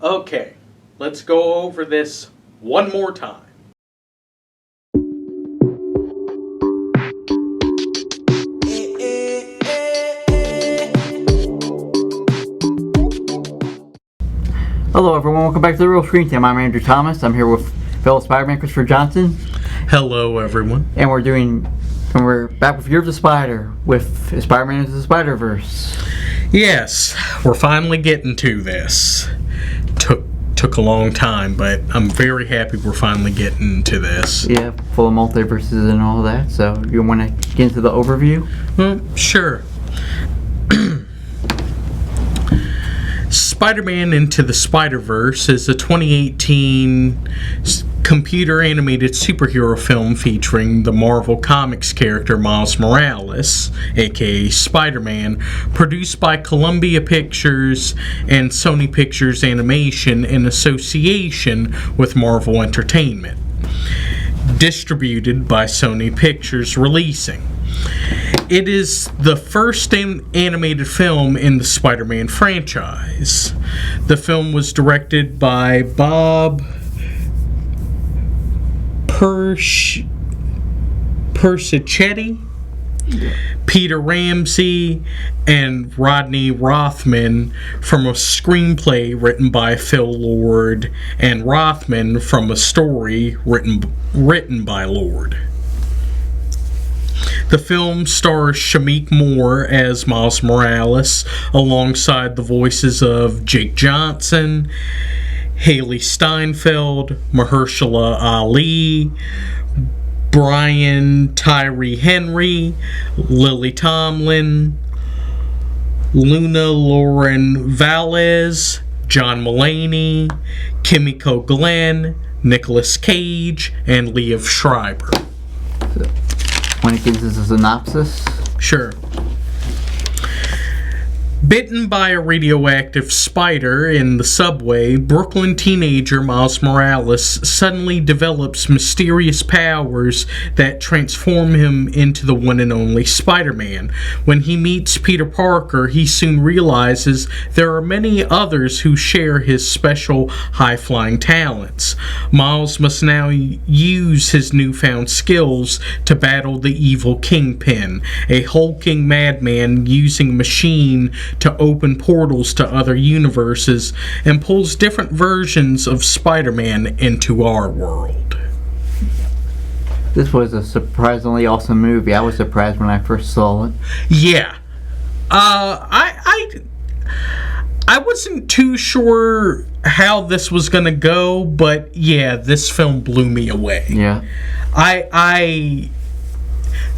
Okay, let's go over this one more time. Hello everyone, welcome back to the Real Screen Time. I'm Andrew Thomas. I'm here with fellow Spider-Man Christopher Johnson. Hello everyone. And we're back with Year of the Spider with Spider-Man into the Spiderverse. Yes, we're finally getting to this. Took a long time, but I'm very happy we're finally getting to this. Yeah, full of multiverses and all that. So you want to get into the overview? Sure. Spider-Man Into the Spiderverse is a 2018 computer-animated superhero film featuring the Marvel Comics character Miles Morales, aka Spider-Man, produced by Columbia Pictures and Sony Pictures Animation in association with Marvel Entertainment. Distributed by Sony Pictures Releasing. It is the first animated film in the Spider-Man franchise. The film was directed by Bob Persichetti, Peter Ramsey, and Rodney Rothman from a screenplay written by Phil Lord and Rothman from a story written by Lord. The film stars Shameik Moore as Miles Morales, alongside the voices of Jake Johnson, Haley Steinfeld, Mahershala Ali, Brian Tyree Henry, Lily Tomlin, Luna Lauren Velez, John Mulaney, Kimiko Glenn, Nicolas Cage, and Liev Schreiber. Want to give us a synopsis? Sure. Bitten by a radioactive spider in the subway, Brooklyn teenager Miles Morales suddenly develops mysterious powers that transform him into the one and only Spider-Man. When he meets Peter Parker, he soon realizes there are many others who share his special high-flying talents. Miles must now use his newfound skills to battle the evil Kingpin, a hulking madman using a machine to open portals to other universes and pulls different versions of Spider-Man into our world. This was a surprisingly awesome movie. I was surprised when I first saw it. Yeah. I wasn't too sure how this was gonna go, but yeah, this film blew me away. Yeah.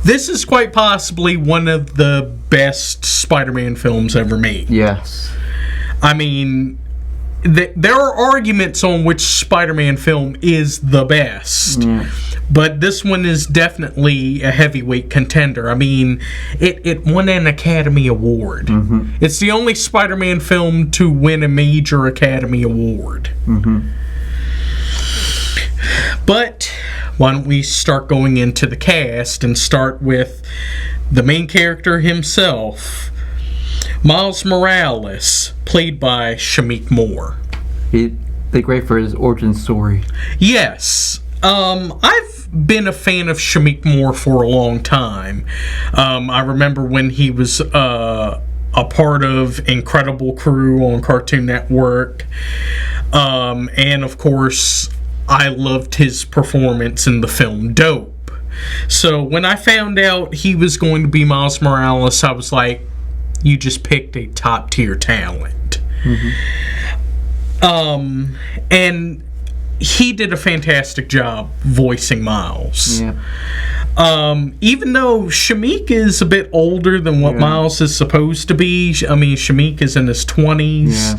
This is quite possibly one of the best Spider-Man films ever made. Yes. I mean, there are arguments on which Spider-Man film is the best. Yeah. But this one is definitely a heavyweight contender. I mean, it won an Academy Award. Mm-hmm. It's the only Spider-Man film to win a major Academy Award. Mm-hmm. But why don't we start going into the cast and start with the main character himself, Miles Morales, played by Shameik Moore. They're great for his origin story. Yes. I've been a fan of Shameik Moore for a long time. I remember when he was a part of Incredible Crew on Cartoon Network. And of course, I loved his performance in the film Dope. So when I found out he was going to be Miles Morales, I was like, you just picked a top tier talent. Mm-hmm. And he did a fantastic job voicing Miles. Yeah. Even though Shameik is a bit older than what Miles is supposed to be. I mean, Shameik is in his 20s,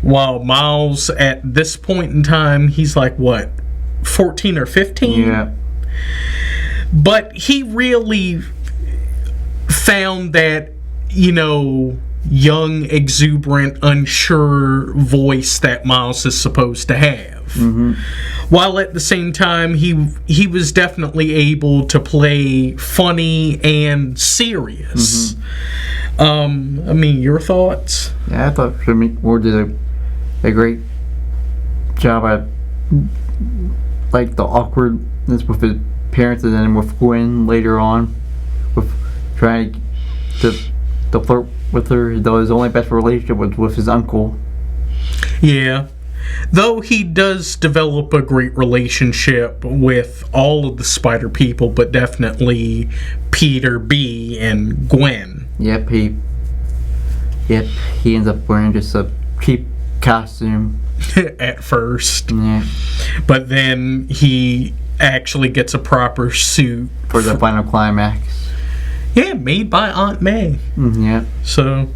while Miles, at this point in time, he's like, what, 14 or 15? Yeah. But he really found that, young, exuberant, unsure voice that Miles is supposed to have. Mm-hmm. While at the same time, he was definitely able to play funny and serious. Mm-hmm. I mean, your thoughts? Yeah, I thought Shameik Moore did a great job at like the awkwardness with his parents, and then with Gwen later on, with trying to flirt with her. Though his only best relationship was with his uncle. Yeah. Though he does develop a great relationship with all of the Spider people, but definitely Peter B and Gwen. Yep, he ends up wearing just a cheap costume at first. Yeah. But then he actually gets a proper suit for the final climax. Yeah, made by Aunt May. Yeah. So,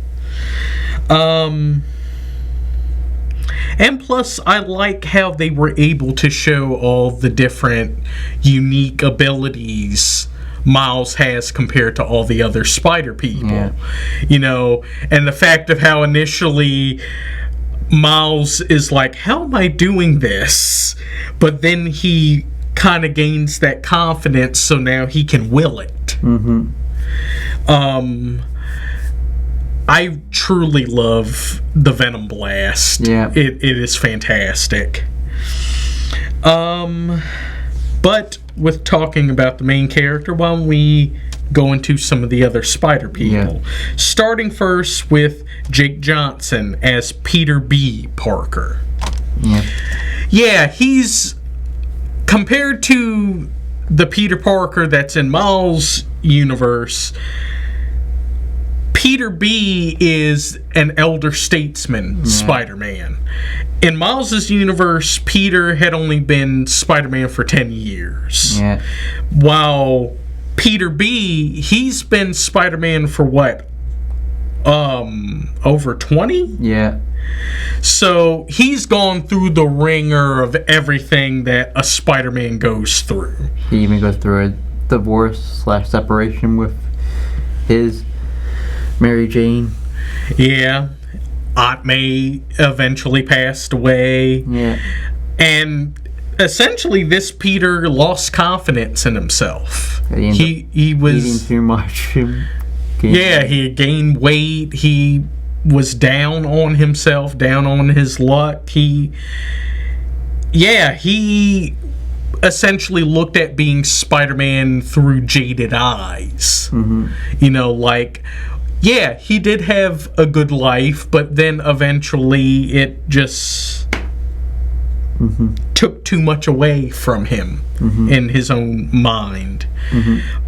and plus, I like how they were able to show all the different unique abilities Miles has compared to all the other Spider people. Yeah. You know, and the fact of how initially Miles is like, how am I doing this? But then he kind of gains that confidence, so now he can will it. Mm-hmm. I truly love the Venom Blast. Yeah. It is fantastic. But with talking about the main character, why don't we go into some of the other Spider people? Yeah. Starting first with Jake Johnson as Peter B. Parker. Yeah. Yeah, he's compared to the Peter Parker that's in Miles' universe. Peter B is an elder statesman Spider-Man. In Miles' universe, Peter had only been Spider-Man for 10 years. Yeah. While Peter B, he's been Spider-Man for what? Over 20? Yeah. So he's gone through the ringer of everything that a Spider-Man goes through. He even goes through a divorce/separation with his Mary Jane. Yeah. Aunt May eventually passed away. Yeah. And essentially this Peter lost confidence in himself. He was eating too much. Yeah, he gained weight. He was down on himself, down on his luck. He essentially looked at being Spider-Man through jaded eyes. Mm-hmm. You know, like, yeah, he did have a good life, but then eventually it just took too much away from him in his own mind.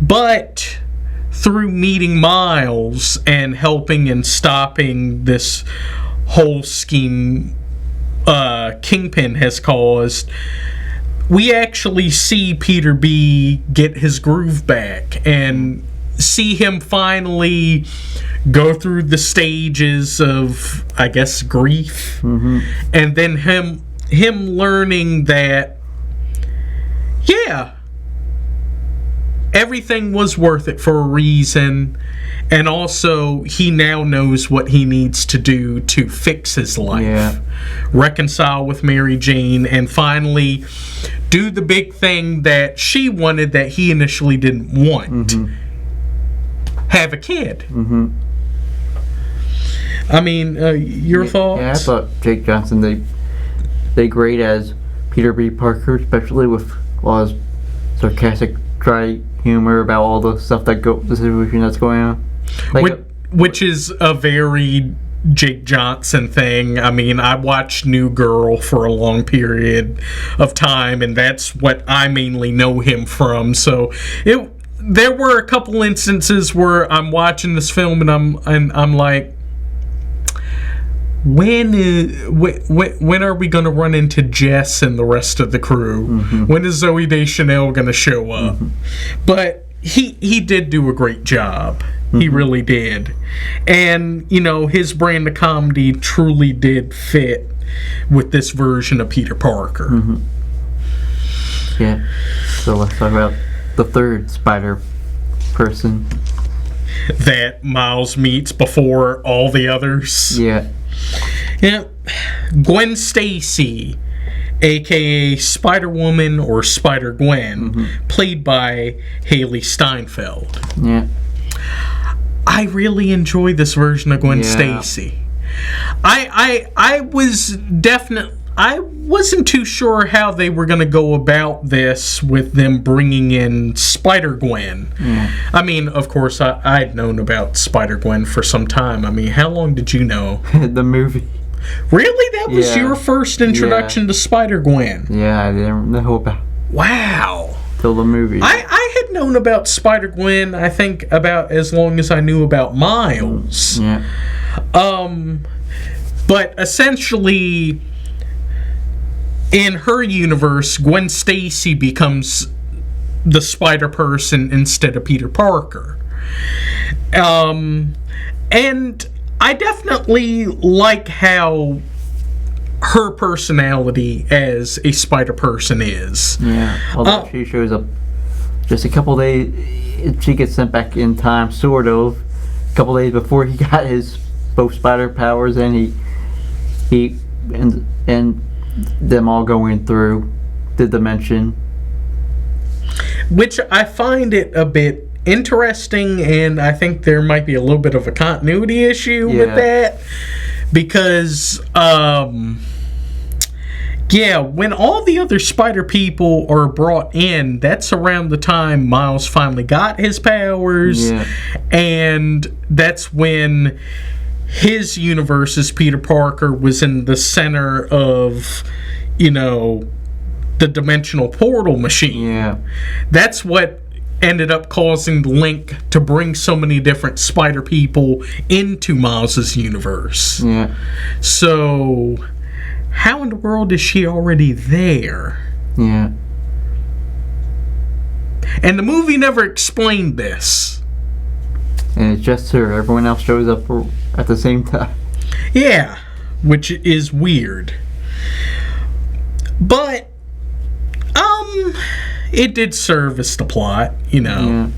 But through meeting Miles and helping and stopping this whole scheme Kingpin has caused, we actually see Peter B get his groove back and see him finally go through the stages of, I guess, grief, and then him learning that, yeah, everything was worth it for a reason, and also he now knows what he needs to do to fix his life, reconcile with Mary Jane, and finally do the big thing that she wanted that he initially didn't want. Have a kid. I mean, your thoughts? Yeah, I thought Jake Johnson, they great as Peter B. Parker, especially with all his sarcastic, dry humor about all the stuff the situation that's going on. Like, which is a very Jake Johnson thing. I mean, I watched New Girl for a long period of time, and that's what I mainly know him from. So there were a couple instances where I'm watching this film and I'm like, when are we going to run into Jess and the rest of the crew? When is Zooey Deschanel going to show up? But he did do a great job. He really did. And, you know, his brand of comedy truly did fit with this version of Peter Parker. Yeah. So let's talk about the third Spider person that Miles meets before all the others. Yeah. Gwen Stacy, aka Spider-Woman or Spider-Gwen, played by Haley Steinfeld. Yeah. I really enjoy this version of Gwen Stacy. I was definitely, I wasn't too sure how they were going to go about this with them bringing in Spider-Gwen. I mean, of course, I'd known about Spider-Gwen for some time. I mean, how long did you know? The movie. Really? That was your first introduction to Spider-Gwen? Yeah, I didn't know about. Wow. Till the movie. I had known about Spider-Gwen, I think, about as long as I knew about Miles. Yeah. But essentially, in her universe, Gwen Stacy becomes the Spider-Person instead of Peter Parker. And I definitely like how her personality as a Spider-Person is. Yeah. Although she shows up just a couple days, she gets sent back in time, sort of. A couple days before he got his both spider powers, and he and them all going through the dimension. Which I find it a bit interesting, and I think there might be a little bit of a continuity issue with that. Because, when all the other spider people are brought in, that's around the time Miles finally got his powers. Yeah. And that's when his universe as Peter Parker was in the center of, the dimensional portal machine. Yeah. That's what ended up causing the Link to bring so many different spider people into Miles' universe. Yeah. So, how in the world is she already there? Yeah. And the movie never explained this. And it's just her. Everyone else shows up at the same time. Yeah, which is weird. But, it did service the plot, Yeah.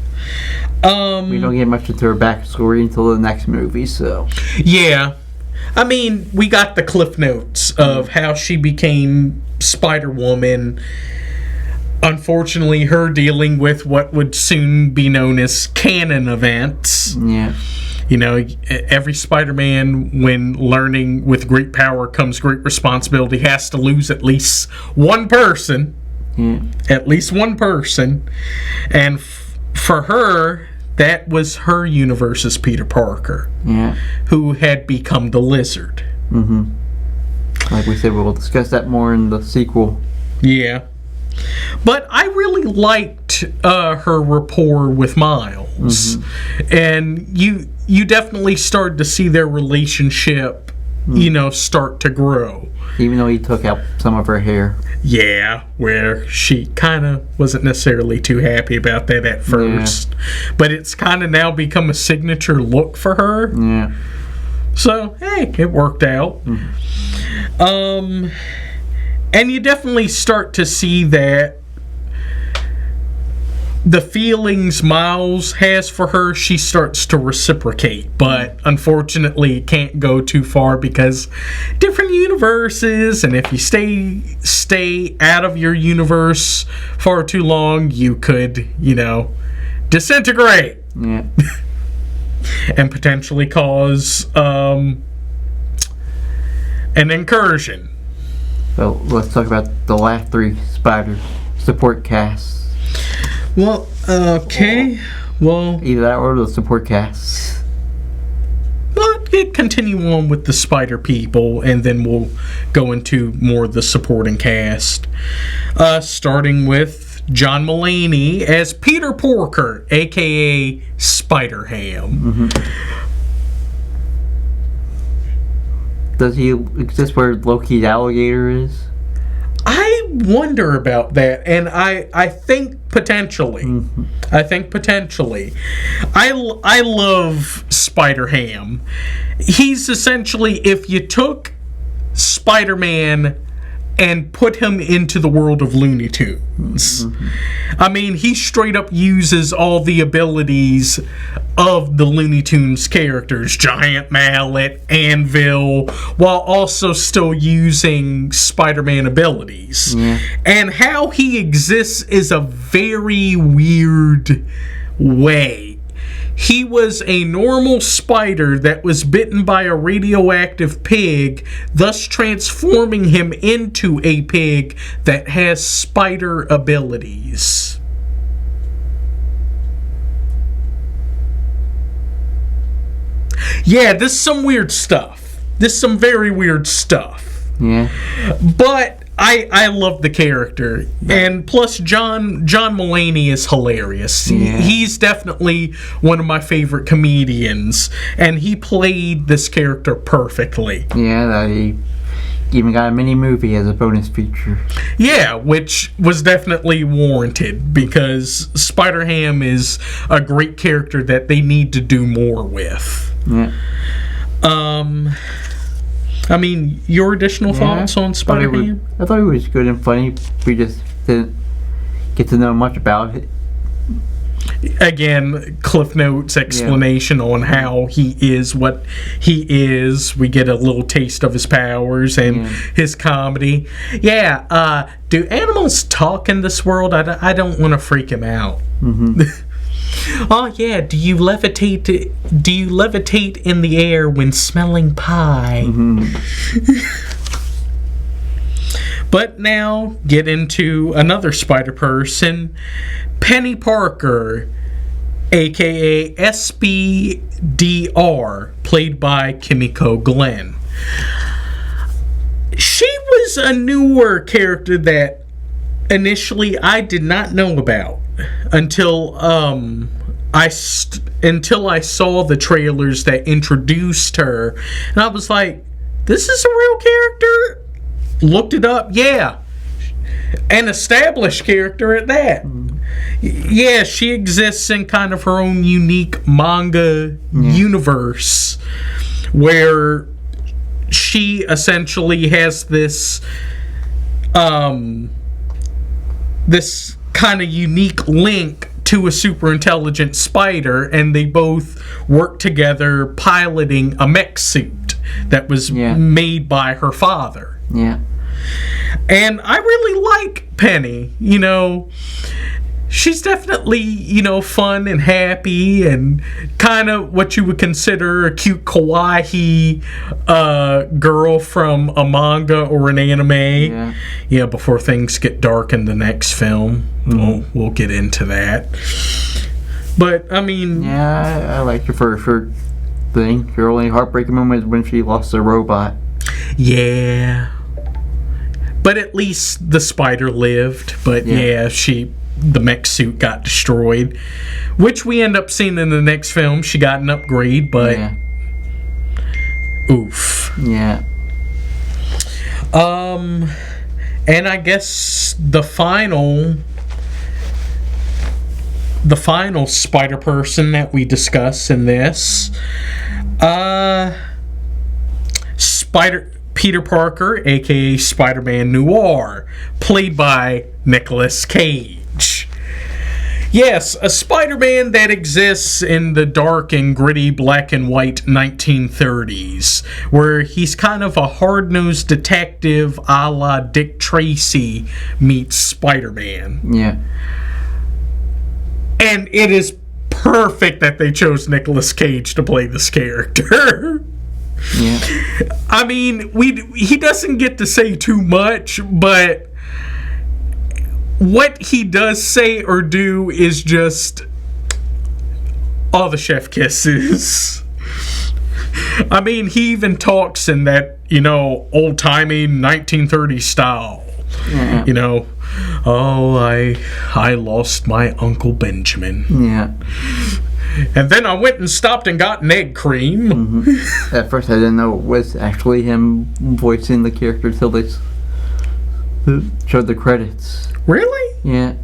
We don't get much into her backstory until the next movie, so. Yeah. I mean, we got the cliff notes of how she became Spider-Woman. Unfortunately, her dealing with what would soon be known as canon events. Yeah. Every Spider-Man, when learning with great power comes great responsibility, has to lose at least one person. Yeah. At least one person. And for her, that was her universe as Peter Parker. Yeah. Who had become the Lizard. Mm-hmm. Like we said, we'll discuss that more in the sequel. Yeah. But I really liked her rapport with Miles. Mm-hmm. And you definitely started to see their relationship, start to grow. Even though he took out some of her hair. Yeah, where she kind of wasn't necessarily too happy about that at first. Yeah. But it's kind of now become a signature look for her. Yeah. So, hey, it worked out. Mm-hmm. And you definitely start to see that the feelings Miles has for her, she starts to reciprocate. But unfortunately, it can't go too far because different universes, and if you stay out of your universe far too long, you could, disintegrate. Yeah. And potentially cause an incursion. So let's talk about the last three Spider support casts. Well, okay. Well, either that or the support casts. Well, continue on with the Spider people, and then we'll go into more of the supporting cast. Starting with John Mulaney as Peter Porker, a.k.a. Spider-Ham. Mm-hmm. Does he exist where Loki's alligator is? I wonder about that, and I think potentially. Mm-hmm. I think potentially. I love Spider-Ham. He's essentially, if you took Spider-Man and put him into the world of Looney Tunes. Mm-hmm. I mean, he straight up uses all the abilities of the Looney Tunes characters, Giant Mallet, Anvil, while also still using Spider-Man abilities. Yeah. And how he exists is a very weird way. he was a normal spider that was bitten by a radioactive pig, thus transforming him into a pig that has spider abilities. Yeah, this is some weird stuff. This is some very weird stuff. Yeah. But I love the character, and plus John Mulaney is hilarious. Yeah. He's definitely one of my favorite comedians, and he played this character perfectly. Yeah, that he even got a mini movie as a bonus feature. Yeah, which was definitely warranted because Spider-Ham is a great character that they need to do more with. Yeah. I mean, your additional thoughts on Spider-Ham? I thought he was good and funny. We just didn't get to know much about it. Again, Cliff Notes explanation on how he is what he is. We get a little taste of his powers and his comedy. Yeah, do animals talk in this world? I don't want to freak him out. Mm-hmm. Oh yeah, do you levitate in the air when smelling pie? Mm-hmm. But now get into another spider person, Penny Parker, aka SBDR, played by Kimiko Glenn. She was a newer character that initially I did not know about until I saw the trailers that introduced her, and I was like, this is a real character? Looked it up, yeah, an established character at that. Yeah, she exists in kind of her own unique manga universe where she essentially has this this kind of unique link to a super intelligent spider, and they both work together piloting a mech suit that was made by her father. Yeah. And I really like Penny. You know, she's definitely, you know, fun and happy and kind of what you would consider a cute kawaii girl from a manga or an anime. Yeah, before things get dark in the next film. We'll get into that. But, I mean... Yeah, I liked her for her thing. Her only heartbreaking moment was when she lost the robot. Yeah. But at least the spider lived. But yeah, the mech suit got destroyed. Which we end up seeing in the next film. She got an upgrade, but... Oof. Yeah. And I guess the final spider person that we discuss in this, Peter Parker, aka Spider-Man Noir, played by Nicolas Cage. Yes, a Spider-Man that exists in the dark and gritty black and white 1930s, where he's kind of a hard-nosed detective a la Dick Tracy meets Spider-Man. Yeah. And it is perfect that they chose Nicolas Cage to play this character. Yeah. I mean, he doesn't get to say too much, but what he does say or do is just all the chef kisses. I mean, he even talks in that, you know, old-timey 1930s style. Yeah. You know, oh, I lost my Uncle Benjamin. Yeah. And then I went and stopped and got an egg cream. Mm-hmm. At first I didn't know it was actually him voicing the character until they showed the credits. Really? Yeah.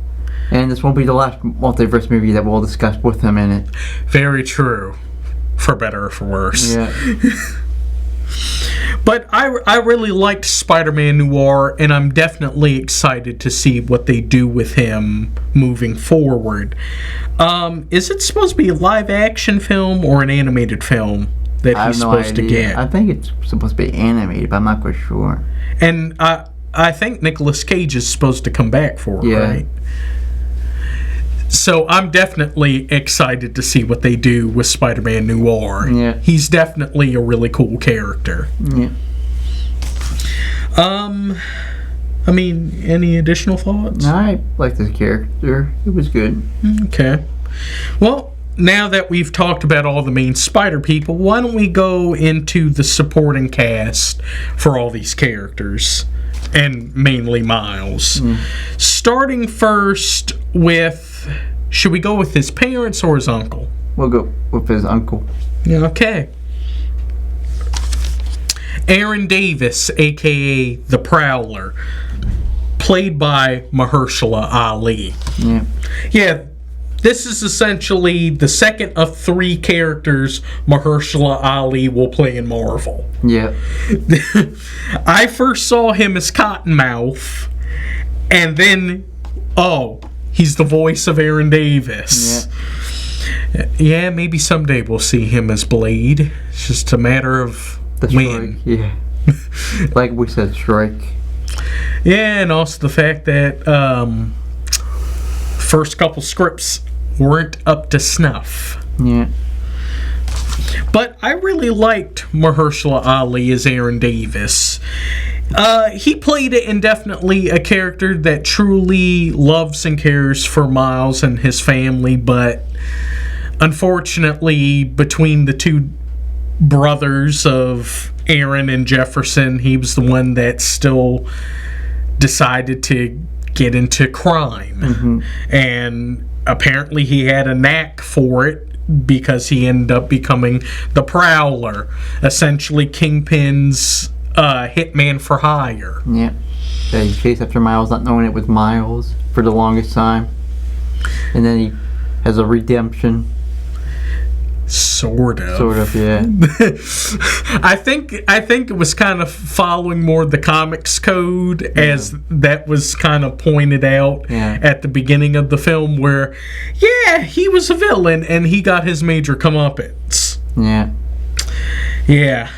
And this won't be the last multiverse movie that we'll discuss with him in it. Very true. For better or for worse. Yeah. But I really liked Spider-Man Noir, and I'm definitely excited to see what they do with him moving forward. Is it supposed to be a live-action film or an animated film that he's supposed to get? I think it's supposed to be animated, but I'm not quite sure. And I think Nicolas Cage is supposed to come back for it, right? So I'm definitely excited to see what they do with Spider-Man Noir. Yeah. He's definitely a really cool character. Yeah. I mean, any additional thoughts? I like this character. It was good. Okay. Well, now that we've talked about all the main Spider people, why don't we go into the supporting cast for all these characters, and mainly Miles. Starting first with, should we go with his parents or his uncle? We'll go with his uncle. Okay. Aaron Davis, a.k.a. the Prowler, played by Mahershala Ali. Yeah. Yeah, this is essentially the second of 3 characters Mahershala Ali will play in Marvel. Yeah. I first saw him as Cottonmouth, and then, he's the voice of Aaron Davis. Yeah, maybe someday we'll see him as Blade. It's just a matter of when. Yeah. Like we said, strike. Yeah, and also the fact that first couple scripts weren't up to snuff. Yeah. But I really liked Mahershala Ali as Aaron Davis. He played it indefinitely a character that truly loves and cares for Miles and his family, but unfortunately, between the 2 brothers of Aaron and Jefferson, he was the one that still decided to get into crime. And apparently he had a knack for it, because he ended up becoming the Prowler, essentially Kingpin's hitman for hire. Yeah. He chased after Miles, not knowing it was Miles for the longest time. And then he has a redemption. Sort of, yeah. I think it was kind of following more the comics code, as that was kind of pointed out at the beginning of the film, where he was a villain and he got his major comeuppance. Yeah.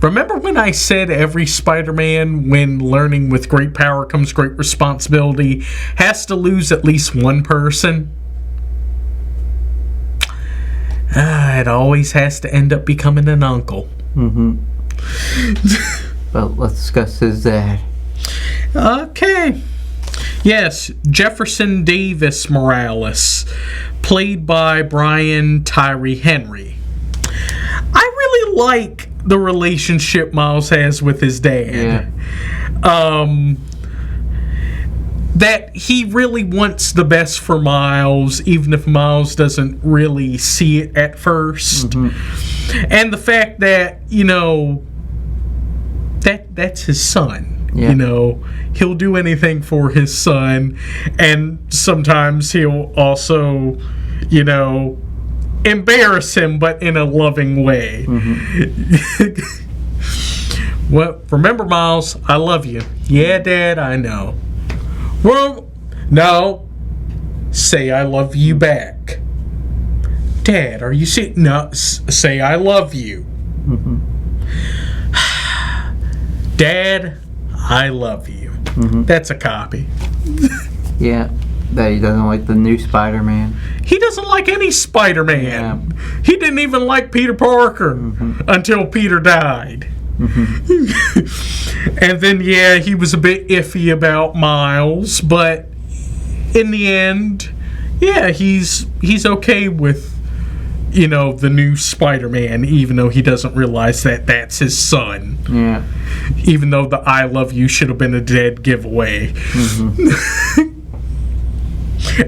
Remember when I said every Spider-Man, when learning with great power comes great responsibility, has to lose at least one person? It always has to end up becoming an uncle. But let's discuss his dad. Okay. Yes, Jefferson Davis Morales, played by Brian Tyree Henry. I really like the relationship Miles has with his dad. That he really wants the best for Miles, even if Miles doesn't really see it at first. And the fact that, that's his son. He'll do anything for his son, and sometimes he'll also, embarrass him, but in a loving way. Well, remember, Miles, I love you. Yeah, Dad, I know. Well, no. Say I love you back. Dad, are you serious? No, say I love you. Dad, I love you. That's a copy. That he doesn't like the new Spider-Man. He doesn't like any Spider-Man. He didn't even like Peter Parker until Peter died. And then, he was a bit iffy about Miles, but in the end, he's okay with, the new Spider-Man, even though he doesn't realize that that's his son. Even though the I love you should have been a dead giveaway.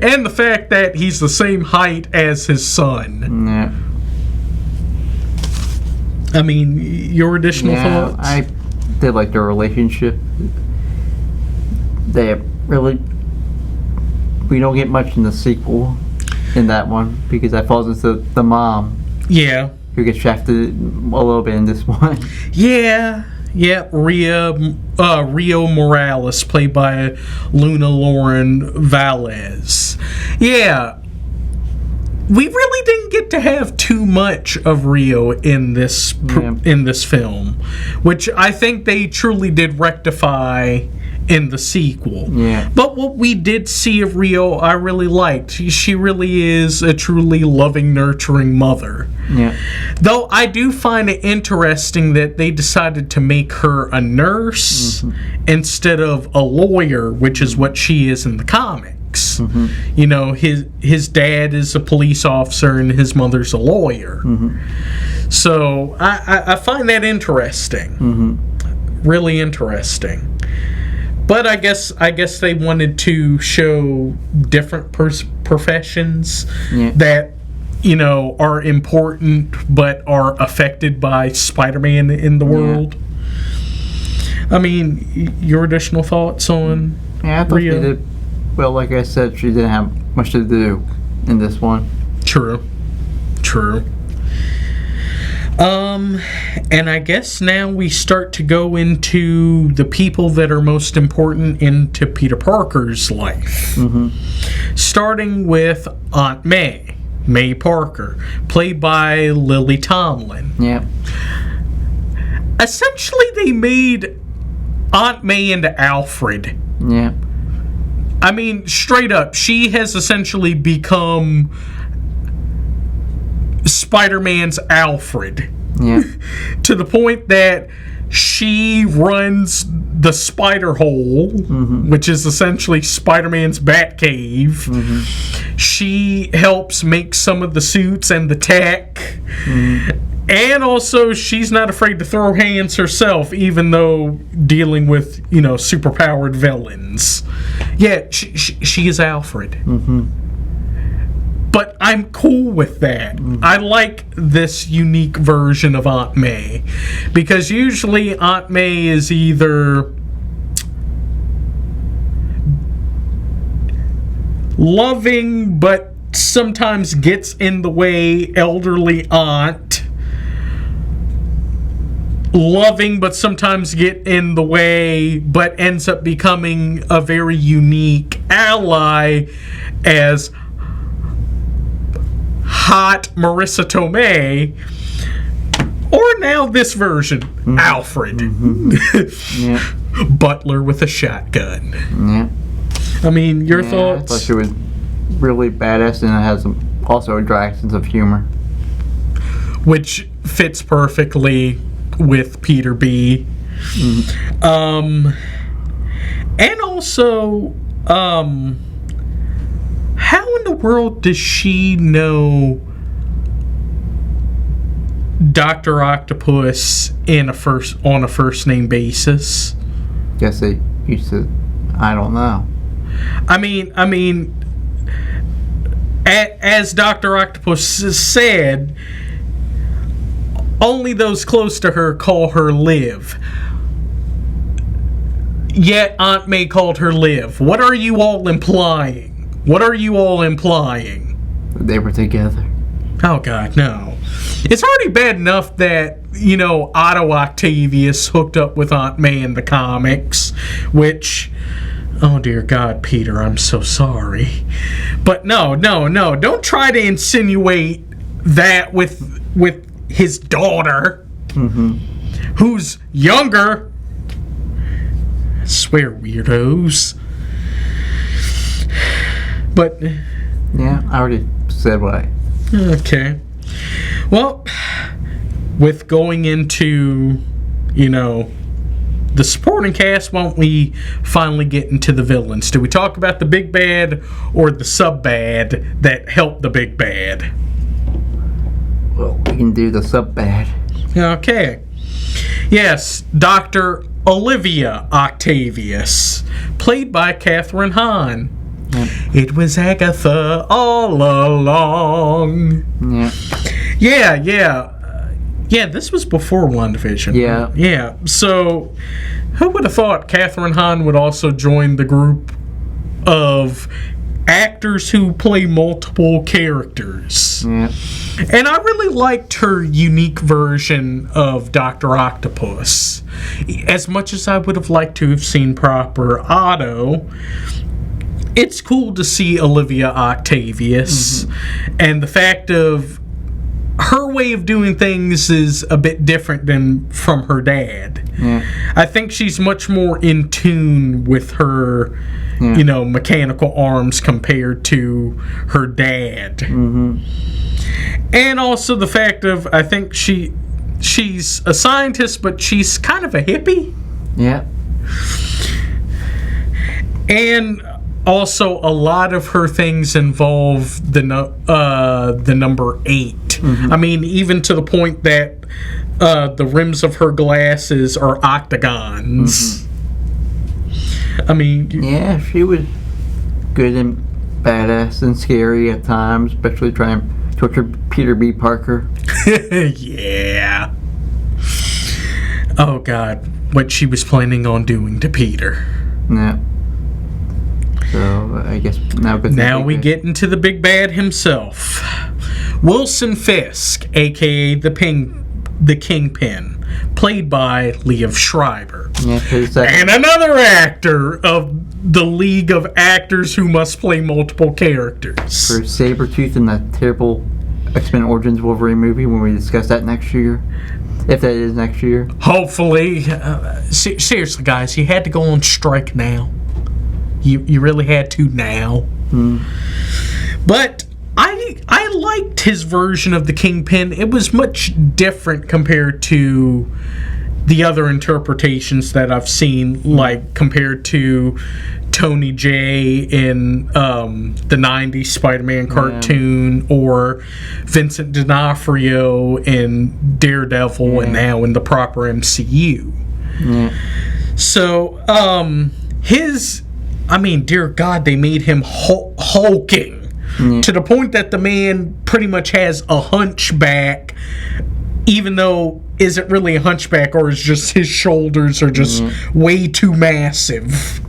And the fact that he's the same height as his son. I mean, your additional thoughts? I did like their relationship. We don't get much in the sequel in that one, because that falls into the mom. Who gets shafted a little bit in this one. Rio Morales, played by Luna Lauren Velez. We really didn't get to have too much of Rio in this film, which I think they truly did rectify in the sequel. Yeah. But what we did see of Rio, I really liked. She really is a truly loving, nurturing mother. Yeah. Though I do find it interesting that they decided to make her a nurse instead of a lawyer, which is what she is in the comics. You know, his dad is a police officer and his mother's a lawyer. So I find that interesting. Really interesting. But I guess they wanted to show different professions that, you know, are important but are affected by Spider-Man in the world. I mean, your additional thoughts on I thought Rio? they did. Well, like I said, she didn't have much to do in this one. True. And I guess now we start to go into the people that are most important into Peter Parker's life. Starting with Aunt May Parker, played by Lily Tomlin. Yeah. Essentially, they made Aunt May into Alfred. Yeah. I mean, straight up, she has essentially become Spider-Man's Alfred. Yeah. To the point that she runs the Spider Hole, which is essentially Spider-Man's Batcave. She helps make some of the suits and the tech. And also, she's not afraid to throw hands herself, even though dealing with, you know, superpowered villains. Yeah, she is Alfred. But I'm cool with that. I like this unique version of Aunt May. Because usually Aunt May is either loving, but sometimes gets in the way, elderly aunt. Loving, but sometimes get in the way, but ends up becoming a very unique ally as hot Marissa Tomei, or now this version, Alfred. Butler with a shotgun. Yeah. I mean, your I thoughts? thought she was really badass, and it has also a dry sense of humor. Which fits perfectly with Peter B. And also, how in the world does she know Dr. Octopus on a first name basis? Guess they used to. I don't know. I mean, as Dr. Octopus said, only those close to her call her Liv. Yet Aunt May called her Liv. What are you all implying? They were together. Oh, God, no. It's already bad enough that, you know, Otto Octavius hooked up with Aunt May in the comics, which, oh, dear God, Peter, I'm so sorry. But no, don't try to insinuate that with his daughter, who's younger. I swear, weirdos. But yeah, I already said what I. Okay. Well, with going into, you know, the supporting cast, won't we finally get into the villains? Do we talk about the big bad or the sub bad that helped the big bad? Well, we can do the sub bad. Okay. Yes, Dr. Olivia Octavius, played by Katherine Hahn. It was Agatha all along. Yeah, this was before WandaVision. Yeah. So, who would have thought Katherine Hahn would also join the group of actors who play multiple characters? Yeah. And I really liked her unique version of Dr. Octopus. As much as I would have liked to have seen proper Otto, it's cool to see Olivia Octavius, and the fact of her way of doing things is a bit different than from her dad. Yeah. I think she's much more in tune with her, mechanical arms compared to her dad. Mm-hmm. And also the fact of, I think she's a scientist, but she's kind of a hippie. Yeah. And also, a lot of her things involve the number 8. Mm-hmm. I mean, even to the point that the rims of her glasses are octagons. Mm-hmm. I mean... Yeah, she was good and badass and scary at times, especially trying to torture Peter B. Parker. Yeah. Oh, God. What she was planning on doing to Peter. Yeah. So, I guess now we get into the big bad himself. Wilson Fisk, a.k.a. the Kingpin, played by Liev Schreiber. Yeah, and another actor of the League of Actors Who Must Play Multiple Characters. For Sabretooth in that terrible X-Men Origins Wolverine movie when we discuss that next year. If that is next year. Hopefully. Seriously, guys, you had to go on strike now. You really had to now. But I liked his version of the Kingpin. It was much different compared to the other interpretations that I've seen, like compared to Tony Jay in the 90s Spider-Man cartoon, or Vincent D'Onofrio in Daredevil, and now in the proper MCU. Yeah. So, dear God, they made him hulking to the point that the man pretty much has a hunchback, even though isn't really a hunchback, or is just his shoulders are just way too massive.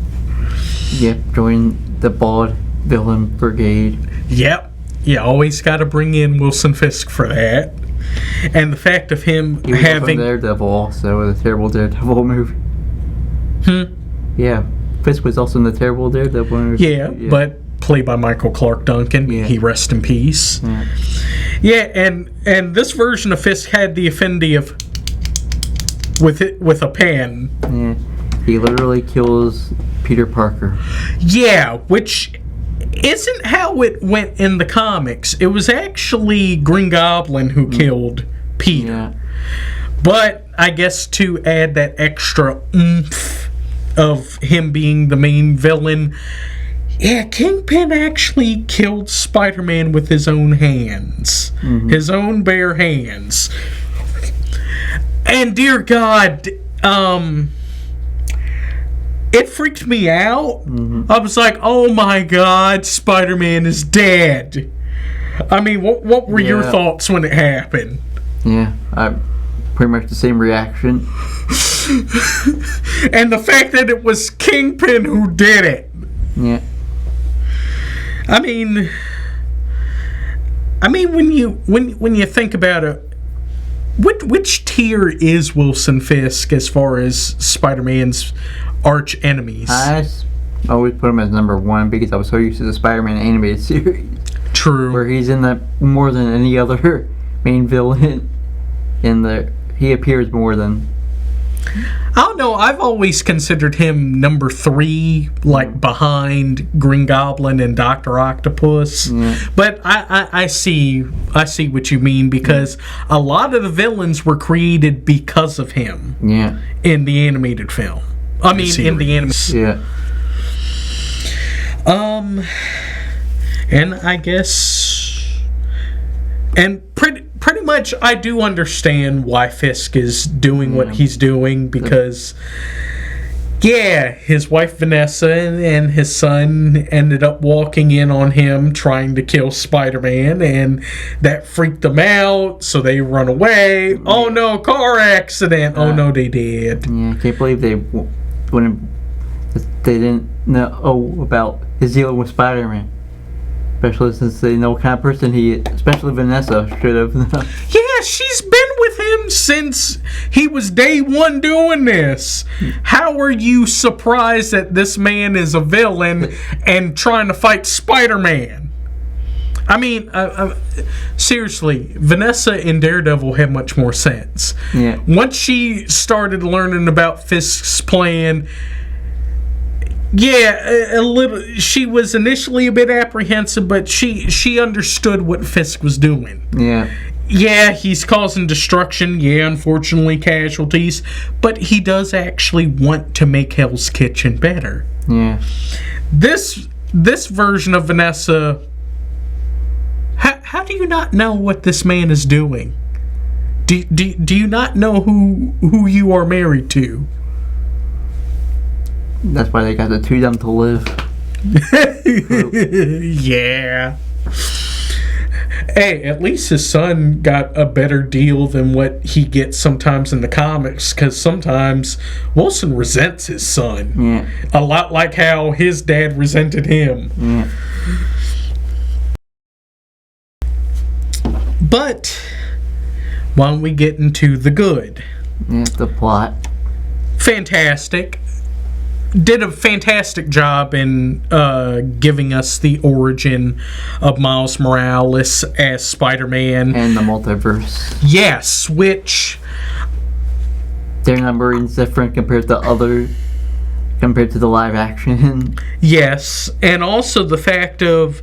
Yep, join the bald villain brigade. Yep. You always got to bring in Wilson Fisk for that. And the fact of him having... Daredevil also, the terrible Daredevil movie. Yeah, Fisk was also in the terrible Daredevil movie. Yeah, but played by Michael Clark Duncan. Yeah. He rest in peace. Yeah, and this version of Fisk had the affinity of with a pen. Yeah, he literally kills Peter Parker. Yeah, which isn't how it went in the comics. It was actually Green Goblin who killed Peter. Yeah. But I guess to add that extra oomph of him being the main villain, yeah, Kingpin actually killed Spider-Man with his own hands. His own bare hands. And dear God, it freaked me out. I was like, oh my God, Spider-Man is dead. I mean, what were your thoughts when it happened? Yeah, pretty much the same reaction. And the fact that it was Kingpin who did it. Yeah. I mean, when you think about it, which tier is Wilson Fisk as far as Spider-Man's arch enemies? I always put him as number 1 because I was so used to the Spider-Man animated series. True. Where he's in that more than any other main villain he appears more than. I don't know. I've always considered him number 3, like behind Green Goblin and Dr. Octopus. But I see what you mean, because a lot of the villains were created because of him. Yeah. In the animated film. I mean, in the animated. Yeah. And I guess, and pretty much I do understand why Fisk is doing what he's doing, because his wife Vanessa and his son ended up walking in on him trying to kill Spider-Man, and that freaked them out, so they run away. Oh no, car accident. Oh no, they did. Yeah, I can't believe they didn't know about his dealing with Spider-Man. Especially since they know what kind of person he is. Especially Vanessa should have. Yeah, she's been with him since he was day 1 doing this. How are you surprised that this man is a villain and trying to fight Spider-Man? I mean, seriously, Vanessa in Daredevil had much more sense. Yeah. Once she started learning about Fisk's plan, yeah, a little. She was initially a bit apprehensive, but she understood what Fisk was doing. Yeah. Yeah, he's causing destruction. Yeah, unfortunately, casualties. But he does actually want to make Hell's Kitchen better. Yeah. This version of Vanessa. How do you not know what this man is doing? Do you not know who you are married to? That's why they got the Too Dumb to Live. Yeah. Hey, at least his son got a better deal than what he gets sometimes in the comics, because sometimes Wilson resents his son. Yeah. A lot like how his dad resented him. Yeah. But why don't we get into the good? Yeah, the plot. Fantastic. Did a fantastic job in giving us the origin of Miles Morales as Spider-Man. And the multiverse. Yes, which... Their numbering's different compared to the live action. Yes, and also the fact of...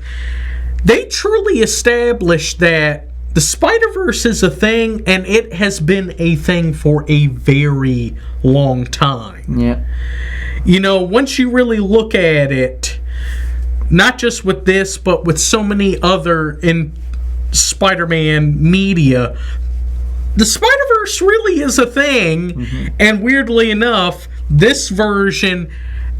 They truly established that the Spider-Verse is a thing, and it has been a thing for a very long time. Yeah. You know, once you really look at it, not just with this, but with so many other in Spider-Man media, the Spider-Verse really is a thing. Mm-hmm. And weirdly enough, this version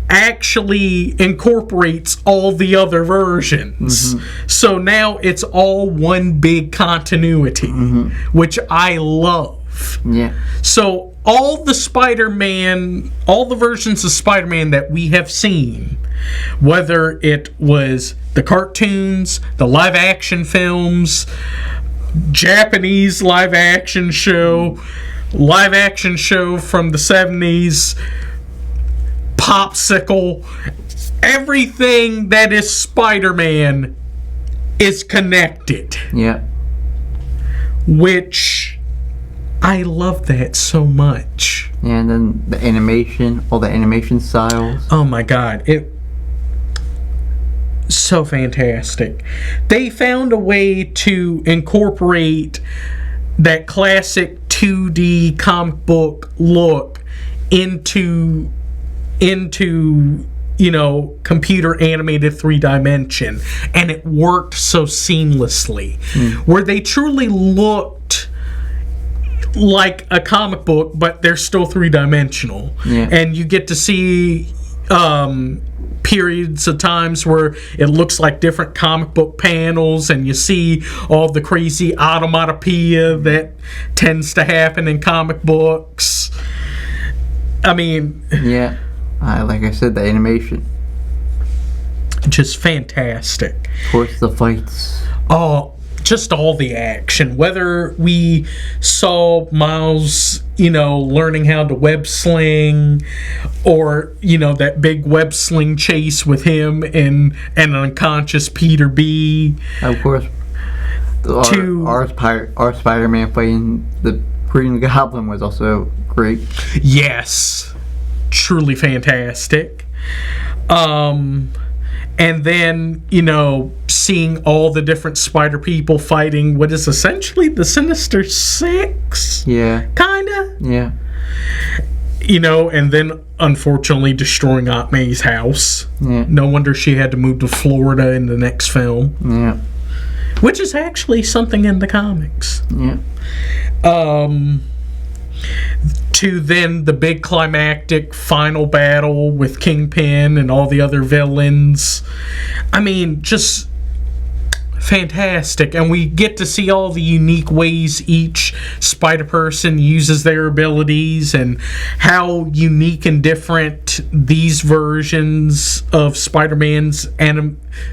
actually incorporates all the other versions. Mm-hmm. So now it's all one big continuity, mm-hmm. which I love. Yeah. So all the versions of Spider-Man that we have seen, whether it was the cartoons, the live action films, Japanese live action show from the 70s, Popsicle, everything that is Spider-Man is connected. Yeah. Which I love that so much. And then the animation, all the animation styles. Oh my god, it so fantastic. They found a way to incorporate that classic 2D comic book look into you know, computer animated 3D, and it worked so seamlessly. Where they truly looked like a comic book, but they're still 3-dimensional. Yeah. And you get to see periods of times where it looks like different comic book panels, and you see all the crazy automatopoeia that tends to happen in comic books. I mean... Yeah. Like I said, the animation. Just fantastic. Of course, the fights. Oh, just all the action. Whether we saw Miles, you know, learning how to web sling, or, you know, that big web sling chase with him and an unconscious Peter B. Of course, our Spider-Man fighting the Green Goblin was also great. Yes. Truly fantastic. And then, you know, seeing all the different spider people fighting what is essentially the Sinister Six. Yeah. Kinda. Yeah. You know, and then unfortunately destroying Aunt May's house. Yeah. No wonder she had to move to Florida in the next film. Yeah. Which is actually something in the comics. Yeah. To then the big climactic final battle with Kingpin and all the other villains. I mean, just fantastic. And we get to see all the unique ways each Spider-Person uses their abilities, and how unique and different these versions of Spider-Man's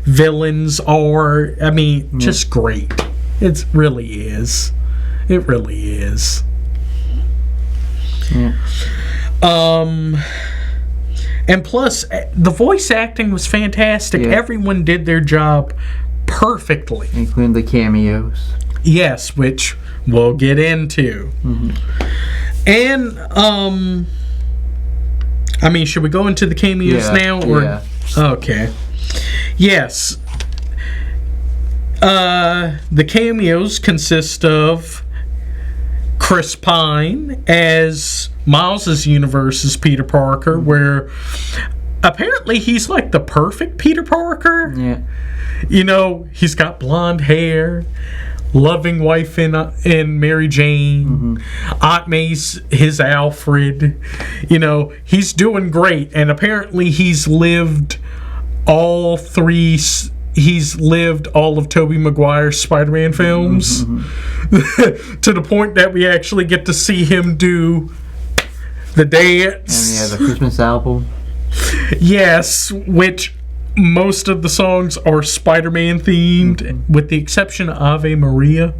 villains are. I mean, just great. It really is. It really is. Yeah. And plus, the voice acting was fantastic. Yeah. Everyone did their job perfectly. Including the cameos. Yes, which we'll get into. And, I mean, should we go into the cameos now? Or? Yeah. Okay. Yes. The cameos consist of Chris Pine as Miles's universe's Peter Parker, where apparently he's like the perfect Peter Parker. Yeah. You know, he's got blonde hair, loving wife in Mary Jane, Aunt May's his Alfred. You know, he's doing great, and apparently he's lived all of Tobey Maguire's Spider-Man films to the point that we actually get to see him do the dance. And the Christmas album. Yes, which most of the songs are Spider-Man themed, with the exception of Ave Maria.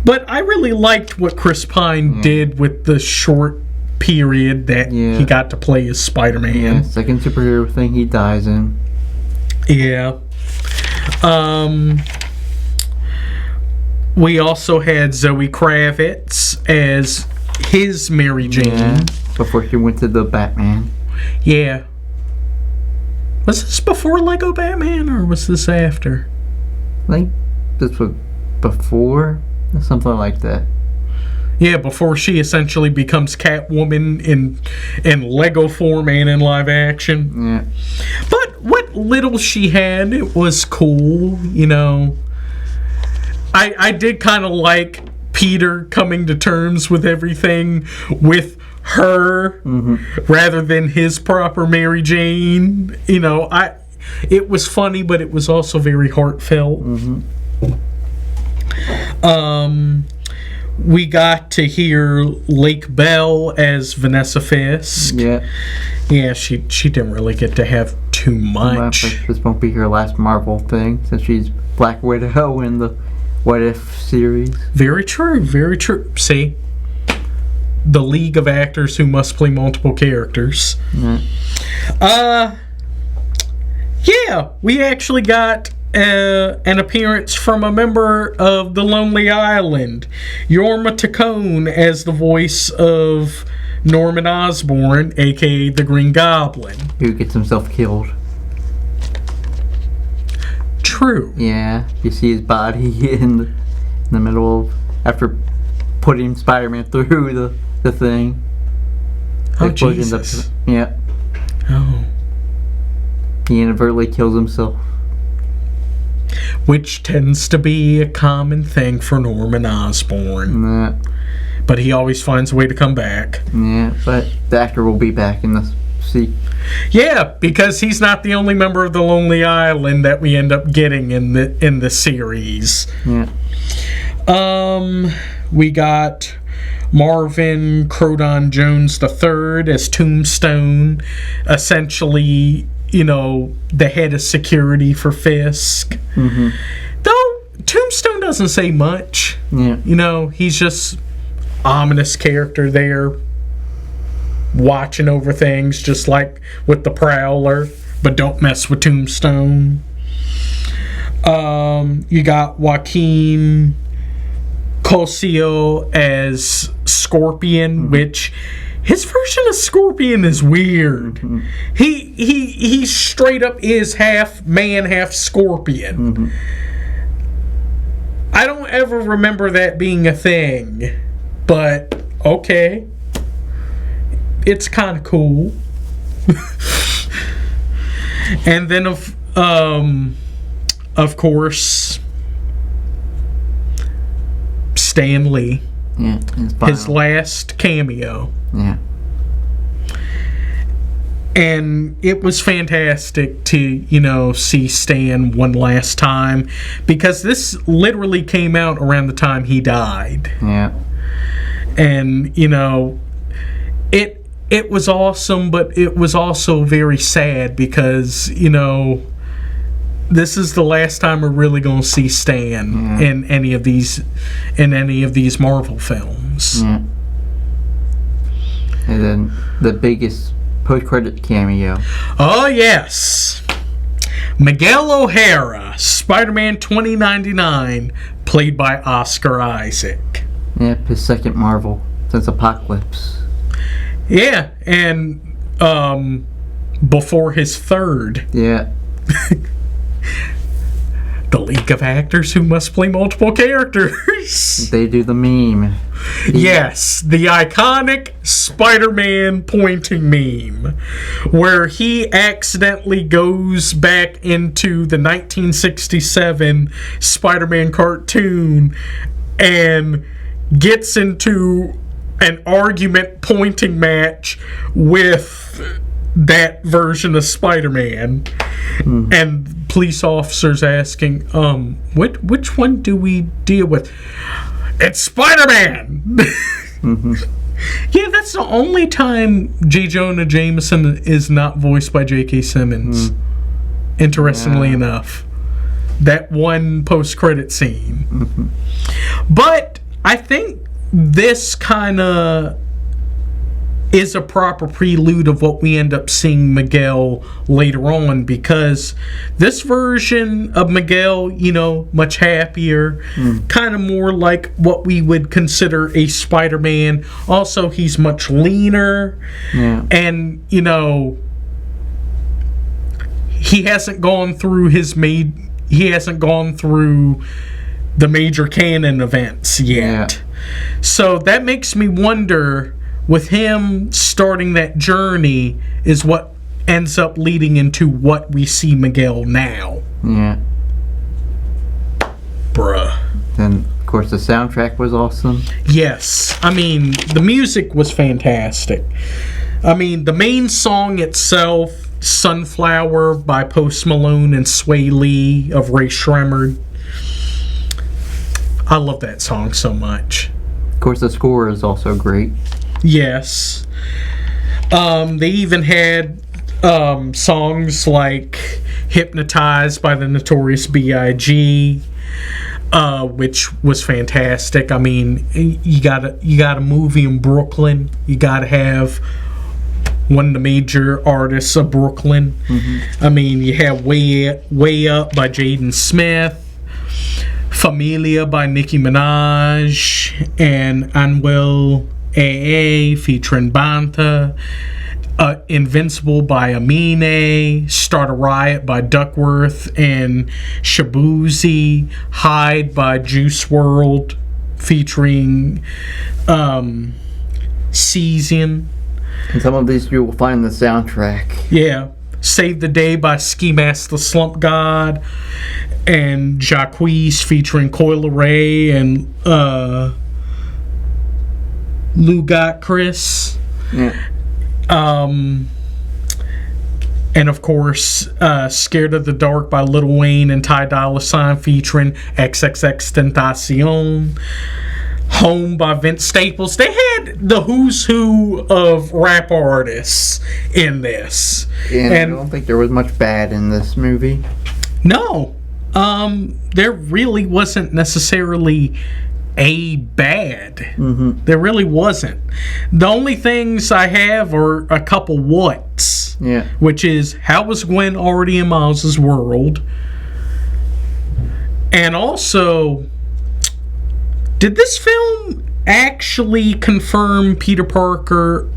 But I really liked what Chris Pine did with the short period that he got to play as Spider-Man. Yeah, second superhero thing he dies in. Yeah. We also had Zoe Kravitz as his Mary Jane. Yeah, before she went to the Batman. Yeah. Was this before Lego Batman, or was this after? I think this was before, something like that. Yeah, before she essentially becomes Catwoman in Lego form and in live action. Yeah. But what little she had, it was cool, you know. I did kind of like Peter coming to terms with everything with her rather than his proper Mary Jane. You know, it was funny, but it was also very heartfelt. We got to hear Lake Bell as Vanessa Fisk. Yeah, she didn't really get to have too much. Well, this won't be her last Marvel thing, since she's Black Widow in the What If series. Very true, very true. See? The League of Actors Who Must Play Multiple Characters. Yeah, we actually got an appearance from a member of The Lonely Island, Yorma Tacone, as the voice of Norman Osborn, aka the Green Goblin. Who gets himself killed. True. Yeah, you see his body in the middle of, after putting Spider-Man through the thing. Oh, Jesus. Yeah. Oh. He inadvertently kills himself. Which tends to be a common thing for Norman Osborn. But he always finds a way to come back. Yeah, but the actor will be back in the sequel. Yeah, because he's not the only member of the Lonely Island that we end up getting in the series. Yeah. We got Marvin Crodon Jones III as Tombstone, essentially, you know, the head of security for Fisk. Though Tombstone doesn't say much. Yeah. You know, he's just ominous character there, watching over things, just like with the Prowler, but don't mess with Tombstone. You got Joaquin Cosio as Scorpion, which his version of Scorpion is weird. He straight up is half man, half scorpion. I don't ever remember that being a thing, but okay. It's kind of cool. And then of course, Stan Lee. Yeah, his last cameo. Yeah. And it was fantastic to, you know, see Stan one last time, because this literally came out around the time he died. Yeah. And, you know, it was awesome, but it was also very sad because, you know, this is the last time we're really going to see Stan in any of these Marvel films. Yeah. And then the biggest post-credit cameo. Oh, yes. Miguel O'Hara, Spider-Man 2099, played by Oscar Isaac. Yep, his second Marvel since Apocalypse. Yeah, and before his third. Yeah. The League of Actors Who Must Play Multiple Characters. They do the meme. Yes, the iconic Spider-Man pointing meme, where he accidentally goes back into the 1967 Spider-Man cartoon and gets into an argument pointing match with that version of Spider-Man. And police officers asking, which one do we deal with? It's Spider-Man! Yeah, that's the only time J. Jonah Jameson is not voiced by J.K. Simmons. Interestingly enough. That one post-credit scene. But I think this kind of is a proper prelude of what we end up seeing Miguel later on, because this version of Miguel, much happier, kind of more like what we would consider a Spider-Man. Also, he's much leaner, and he hasn't gone through the major canon events yet. So that makes me wonder, with him starting that journey, is what ends up leading into what we see Miguel now. Yeah. Bruh. Then, of course, the soundtrack was awesome. Yes. I mean, the music was fantastic. I mean, the main song itself, Sunflower by Post Malone and Sway Lee of Ray Shremmerd. I love that song so much. Of course, the score is also great. Yes. They even had songs like Hypnotized by the Notorious B.I.G., which was fantastic. I mean, you got a movie in Brooklyn. You got to have one of the major artists of Brooklyn. I mean, you have Way Up by Jaden Smith, Familia by Nicki Minaj, and Anuel AA featuring Banta, Invincible by Amine, Start a Riot by Duckworth and Shabuzi, Hide by Juice WRLD featuring Season. And some of these you will find in the soundtrack. Yeah. Save the Day by Ski Mask the Slump God, and Jacquees featuring Coil Ray and Lou Got Chris. Yeah. And of course, Scared of the Dark by Lil Wayne and Ty Dolla $ign featuring XXXTentacion. Home by Vince Staples. They had the who's who of rap artists in this. And I don't think there was much bad in this movie. No. There really wasn't necessarily a bad. There really wasn't. The only things I have are a couple whats. Yeah. Which is, how was Gwen already in Miles' world? And also, did this film actually confirm Peter Parker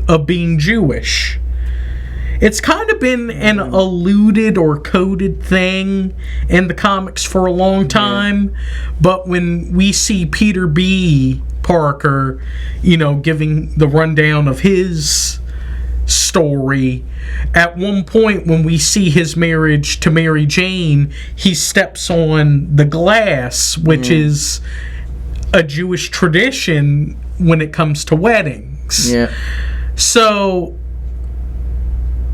of being Jewish? It's kind of been an alluded or coded thing in the comics for a long time, but when we see Peter B. Parker, giving the rundown of his story, at one point when we see his marriage to Mary Jane, he steps on the glass, which is a Jewish tradition when it comes to weddings. Yeah. So,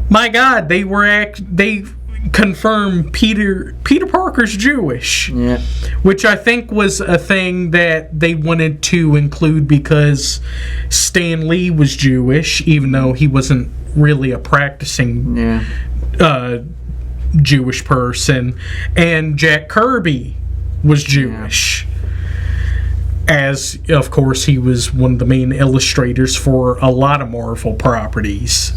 my God, they confirmed Peter Parker's Jewish. Yeah. Which I think was a thing that they wanted to include because Stan Lee was Jewish, even though he wasn't really a practicing Jewish person, and Jack Kirby was Jewish. as of course he was one of the main illustrators for a lot of Marvel properties.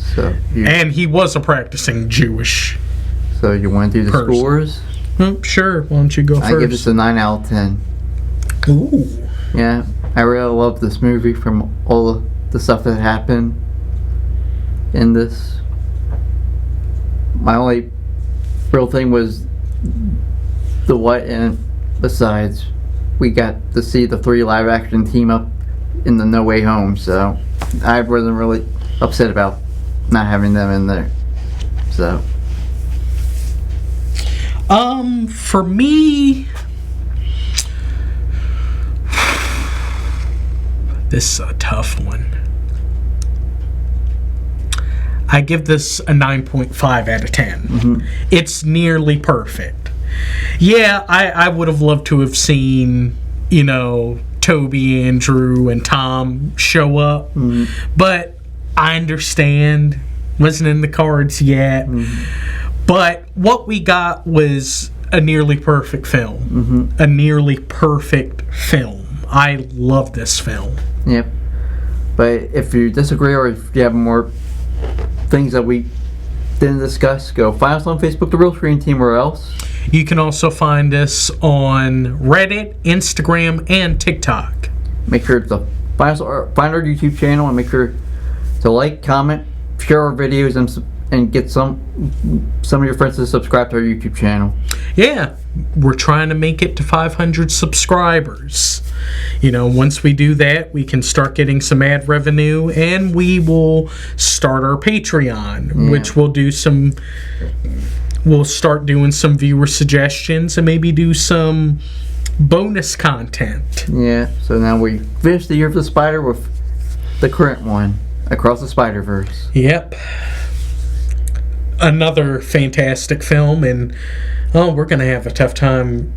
And he was a practicing Jewish. So you want to do the person. scores? Sure. Why don't you go first? I give this a 9 out of 10. Ooh. Yeah, I really love this movie from all the stuff that happened in this. My only real thing was the what, and besides, we got to see the 3 live action team up in the No Way Home, so I wasn't really upset about not having them in there. So for me, this is a tough one. I give this a 9.5 out of 10. Mm-hmm. It's nearly perfect. Yeah, I would have loved to have seen, Toby, Andrew, and Tom show up. Mm-hmm. But I understand. Wasn't in the cards yet. Mm-hmm. But what we got was a nearly perfect film. Mm-hmm. A nearly perfect film. I love this film. Yep. But if you disagree or if you have more things that we didn't discuss, go find us on Facebook, The Real Screen Team, or else. You can also find us on Reddit, Instagram, and TikTok. Make sure to find our YouTube channel and make sure to like, comment, share our videos, and get some of your friends to subscribe to our YouTube channel. Yeah, we're trying to make it to 500 subscribers. Once we do that, we can start getting some ad revenue, and we will start our Patreon, which we'll start doing some viewer suggestions and maybe do some bonus content. Yeah, so now we finished the Year of the Spider with the current one, Across the Spiderverse. Yep. Another fantastic film, and we're going to have a tough time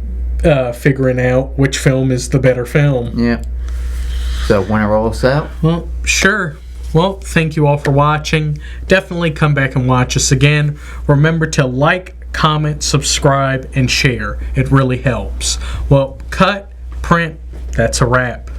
figuring out which film is the better film. Yeah. So when it rolls out? Well, sure. Well, thank you all for watching. Definitely come back and watch us again. Remember to like, comment, subscribe, and share. It really helps. Well, cut, print, that's a wrap.